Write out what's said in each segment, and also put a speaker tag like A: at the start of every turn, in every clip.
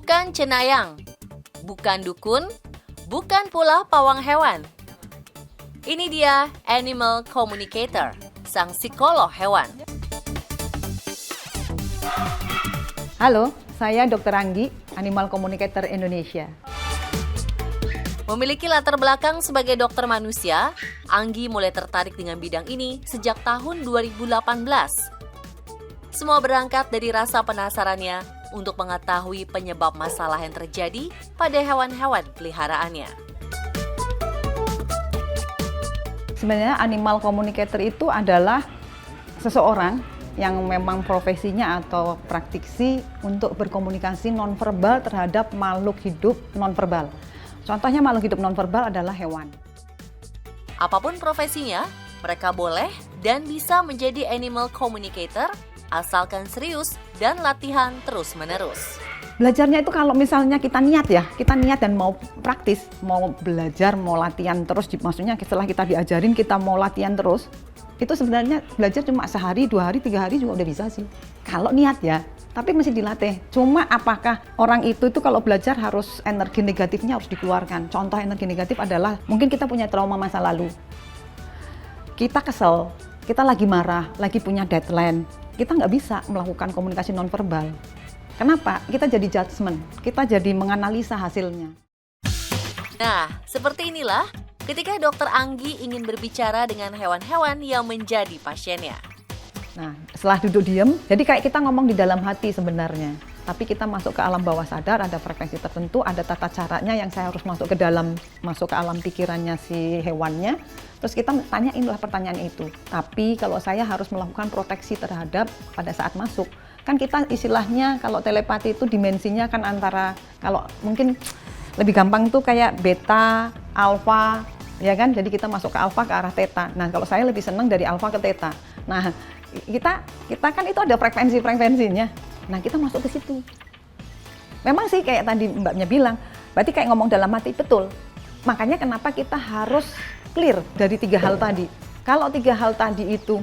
A: Bukan cenayang, bukan dukun, bukan pula pawang hewan. Ini dia animal communicator, sang psikolog hewan.
B: Halo, saya Dr. Anggi, Animal Communicator Indonesia.
A: Memiliki latar belakang sebagai dokter manusia, Anggi mulai tertarik dengan bidang ini sejak tahun 2018. Semua berangkat dari rasa penasarannya untuk mengetahui penyebab masalah yang terjadi pada hewan-hewan peliharaannya.
B: Sebenarnya animal communicator itu adalah seseorang yang memang profesinya atau praktisi untuk berkomunikasi nonverbal terhadap makhluk hidup nonverbal. Contohnya makhluk hidup nonverbal adalah hewan.
A: Apapun profesinya, mereka boleh dan bisa menjadi animal communicator asalkan serius dan latihan terus-menerus.
B: Belajarnya itu kalau misalnya kita niat dan mau praktis, mau belajar, mau latihan terus, maksudnya setelah kita diajarin kita mau latihan terus, itu sebenarnya belajar cuma sehari, 2 hari, 3 hari juga udah bisa sih. Kalau niat ya, tapi mesti dilatih. Cuma apakah orang itu kalau belajar harus energi negatifnya harus dikeluarkan. Contoh energi negatif adalah mungkin kita punya trauma masa lalu. Kita kesel, kita lagi marah, lagi punya deadline. Kita nggak bisa melakukan komunikasi nonverbal. Kenapa? Kita jadi judgement, kita jadi menganalisa hasilnya.
A: Nah, seperti inilah ketika Dokter Anggi ingin berbicara dengan hewan-hewan yang menjadi pasiennya.
B: Nah, setelah duduk diem, jadi kayak kita ngomong di dalam hati sebenarnya. Tapi kita masuk ke alam bawah sadar, ada frekuensi tertentu, ada tata caranya yang saya harus masuk ke alam pikirannya si hewannya. Terus kita tanyainlah pertanyaan itu. Tapi kalau saya harus melakukan proteksi terhadap pada saat masuk. Kan kita istilahnya kalau telepati itu dimensinya kan antara, kalau mungkin lebih gampang tuh kayak beta, alfa, ya kan? Jadi kita masuk ke alfa ke arah theta. Nah, kalau saya lebih senang dari alfa ke theta. Nah, kita kan itu ada frekuensinya. Nah, kita masuk ke situ. Memang sih kayak tadi Mbaknya bilang, berarti kayak ngomong dalam hati, betul. Makanya kenapa kita harus clear dari 3 hal tadi. Kalau 3 hal tadi itu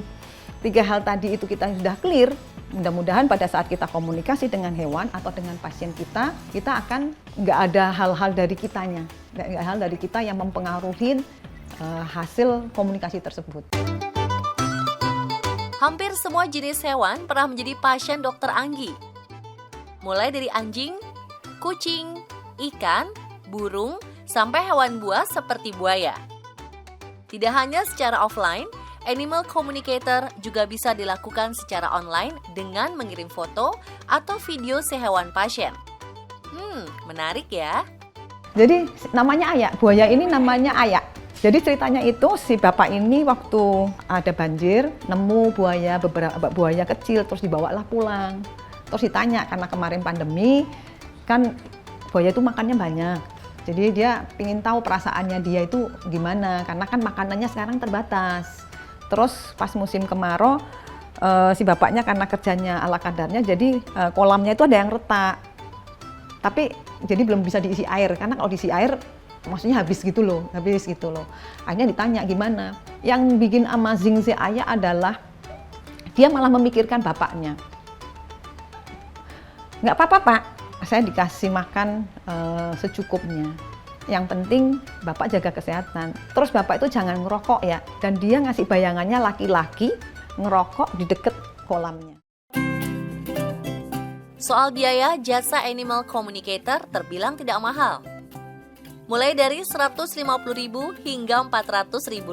B: kita sudah clear, mudah-mudahan pada saat kita komunikasi dengan hewan atau dengan pasien kita akan nggak ada hal-hal dari kitanya, nggak hal dari kita yang mempengaruhi hasil komunikasi tersebut.
A: Hampir semua jenis hewan pernah menjadi pasien Dokter Anggi. Mulai dari anjing, kucing, ikan, burung, sampai hewan buas seperti buaya. Tidak hanya secara offline, animal communicator juga bisa dilakukan secara online dengan mengirim foto atau video si hewan pasien. Menarik ya.
B: Jadi namanya Ayak, buaya ini namanya Ayak. Jadi ceritanya itu si bapak ini waktu ada banjir, nemu beberapa buaya kecil, terus dibawalah pulang. Terus ditanya, karena kemarin pandemi, kan buaya itu makannya banyak. Jadi dia ingin tahu perasaannya dia itu gimana, karena kan makanannya sekarang terbatas. Terus pas musim kemarau, si bapaknya karena kerjanya ala kadarnya, jadi kolamnya itu ada yang retak. Tapi jadi belum bisa diisi air, karena kalau diisi air, maksudnya habis gitu loh. Akhirnya ditanya gimana. Yang bikin amazing si Ayah adalah dia malah memikirkan bapaknya. Nggak apa-apa Pak, saya dikasih makan secukupnya. Yang penting Bapak jaga kesehatan. Terus Bapak itu jangan ngerokok ya. Dan dia ngasih bayangannya laki-laki ngerokok di deket kolamnya.
A: Soal biaya, jasa animal communicator terbilang tidak mahal. Mulai dari Rp150.000 hingga Rp400.000.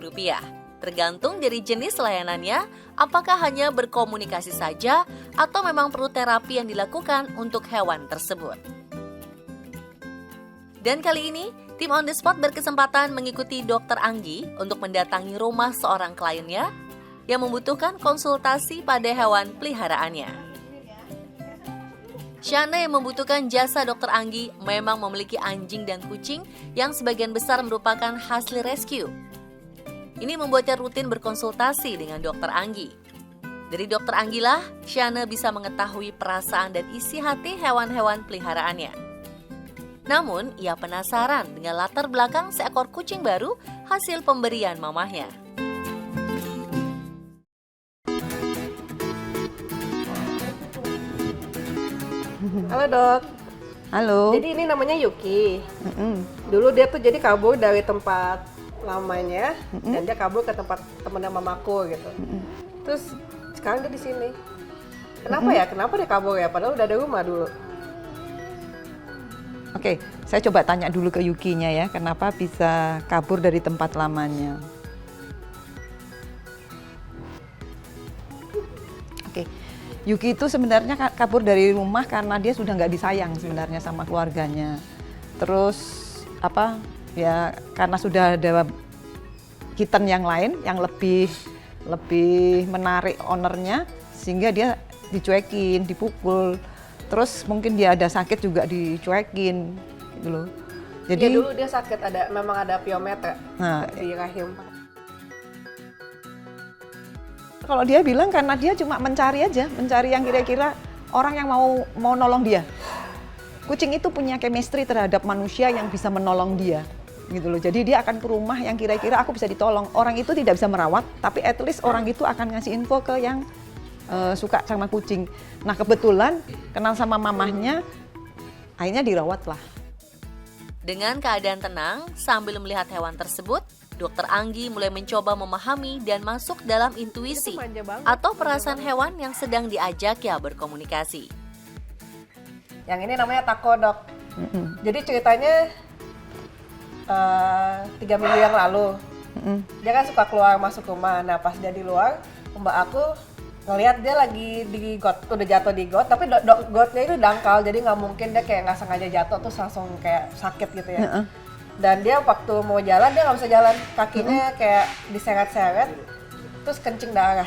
A: Tergantung dari jenis layanannya, apakah hanya berkomunikasi saja atau memang perlu terapi yang dilakukan untuk hewan tersebut. Dan kali ini, tim On The Spot berkesempatan mengikuti Dokter Anggi untuk mendatangi rumah seorang kliennya yang membutuhkan konsultasi pada hewan peliharaannya. Shana yang membutuhkan jasa Dokter Anggi memang memiliki anjing dan kucing yang sebagian besar merupakan hasil rescue. Ini membuatnya rutin berkonsultasi dengan Dokter Anggi. Dari Dokter Anggi lah, Shana bisa mengetahui perasaan dan isi hati hewan-hewan peliharaannya. Namun, ia penasaran dengan latar belakang seekor kucing baru hasil pemberian mamahnya.
C: Halo Dok.
B: Halo.
C: Jadi ini namanya Yuki.
B: Mm-mm.
C: Dulu dia tuh jadi kabur dari tempat lamanya dan dia kabur ke tempat temennya mamaku gitu. Terus sekarang dia di sini. Kenapa ya? Kenapa dia kabur ya? Padahal udah ada rumah dulu.
B: Oke, saya coba tanya dulu ke Yukinya ya, kenapa bisa kabur dari tempat lamanya. Oke, Yuki itu sebenarnya kabur dari rumah karena dia sudah nggak disayang sebenarnya sama keluarganya. Terus ya karena sudah ada kitten yang lain yang lebih menarik ownernya, sehingga dia dicuekin, dipukul. Terus mungkin dia ada sakit juga dicuekin gitu loh. Jadi
C: dulu dia sakit, memang ada piometer di rahim.
B: Kalau dia bilang karena dia cuma mencari yang kira-kira orang yang mau nolong dia. Kucing itu punya chemistry terhadap manusia yang bisa menolong dia gitu loh. Jadi dia akan ke rumah yang kira-kira aku bisa ditolong. Orang itu tidak bisa merawat, tapi at least orang itu akan ngasih info ke yang suka sama kucing. Nah kebetulan kenal sama mamahnya, akhirnya dirawat lah.
A: Dengan keadaan tenang, sambil melihat hewan tersebut, Dokter Anggi mulai mencoba memahami dan masuk dalam intuisi atau perasaan hewan yang sedang diajaknya berkomunikasi.
C: Yang ini namanya Tako, Dok. Jadi ceritanya 3 minggu yang lalu, dia kan suka keluar masuk rumah. Nah pas dia di luar, mbak aku ngelihat dia lagi di got, udah jatuh di got, tapi gotnya itu dangkal, jadi nggak mungkin dia kayak nggak sengaja jatuh terus langsung kayak sakit gitu ya. Dan dia waktu mau jalan dia nggak bisa jalan, kakinya kayak diseret-seret, terus kencing darah,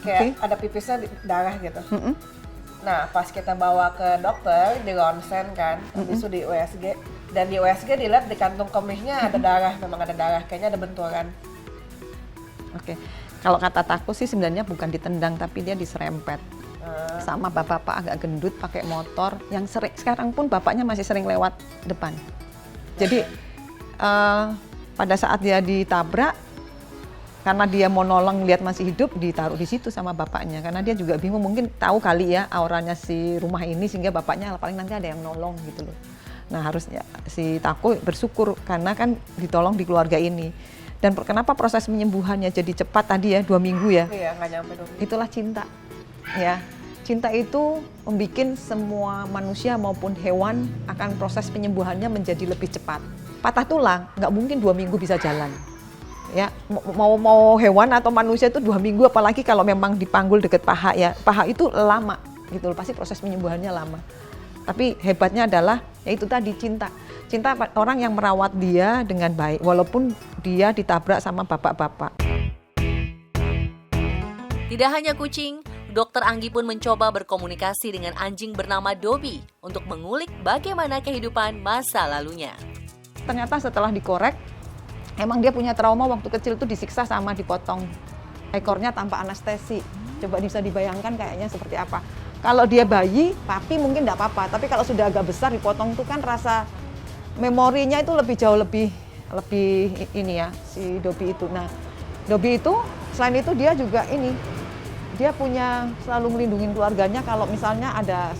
C: kayak ada pipisnya darah gitu. Nah pas kita bawa ke dokter di ronsen kan, habis itu di USG, dan di USG dilihat di kantung kemihnya ada darah, memang ada darah, kayaknya ada benturan.
B: Oke. Kalau kata Tako sih sebenarnya bukan ditendang, tapi dia diserempet sama bapak-bapak agak gendut pakai motor yang sering, sekarang pun bapaknya masih sering lewat depan. Jadi pada saat dia ditabrak, karena dia mau nolong lihat masih hidup, ditaruh di situ sama bapaknya. Karena dia juga bingung, mungkin tahu kali ya auranya si rumah ini, sehingga bapaknya paling nanti ada yang nolong gitu loh. Nah harusnya si Tako bersyukur karena kan ditolong di keluarga ini. Dan kenapa proses penyembuhannya jadi cepat tadi ya, 2 minggu ya?
C: Iya, nggak nyampe 2 minggu.
B: Itulah cinta, ya. Cinta itu membuat semua manusia maupun hewan akan proses penyembuhannya menjadi lebih cepat. Patah tulang nggak mungkin 2 minggu bisa jalan, ya. Mau hewan atau manusia itu 2 minggu, apalagi kalau memang dipanggul deket paha ya. Paha itu lama, gitu loh. Pasti proses penyembuhannya lama. Tapi hebatnya adalah yaitu tadi cinta. Cinta orang yang merawat dia dengan baik, walaupun dia ditabrak sama bapak-bapak.
A: Tidak hanya kucing, Dokter Anggi pun mencoba berkomunikasi dengan anjing bernama Dobby untuk mengulik bagaimana kehidupan masa lalunya.
B: Ternyata setelah dikorek, emang dia punya trauma waktu kecil tuh disiksa sama dipotong ekornya tanpa anestesi. Coba bisa dibayangkan kayaknya seperti apa. Kalau dia bayi, papi mungkin enggak apa-apa, tapi kalau sudah agak besar dipotong tuh kan rasa memorinya itu jauh lebih ini ya, si Dobby itu. Nah, Dobby itu selain itu dia juga dia punya selalu melindungi keluarganya kalau misalnya ada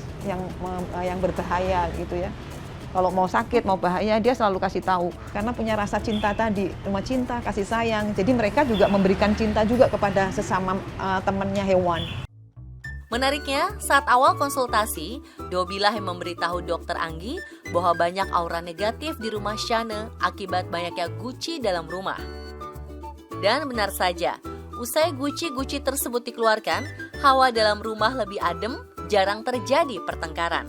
B: yang berbahaya gitu ya. Kalau mau sakit, mau bahaya, dia selalu kasih tahu. Karena punya rasa cinta tadi, cuma cinta, kasih sayang. Jadi mereka juga memberikan cinta juga kepada sesama temannya hewan.
A: Menariknya, saat awal konsultasi, Dobby lah yang memberitahu Dokter Anggi bahwa banyak aura negatif di rumah Shane akibat banyaknya guci dalam rumah. Dan benar saja, usai guci-guci tersebut dikeluarkan, hawa dalam rumah lebih adem, jarang terjadi pertengkaran.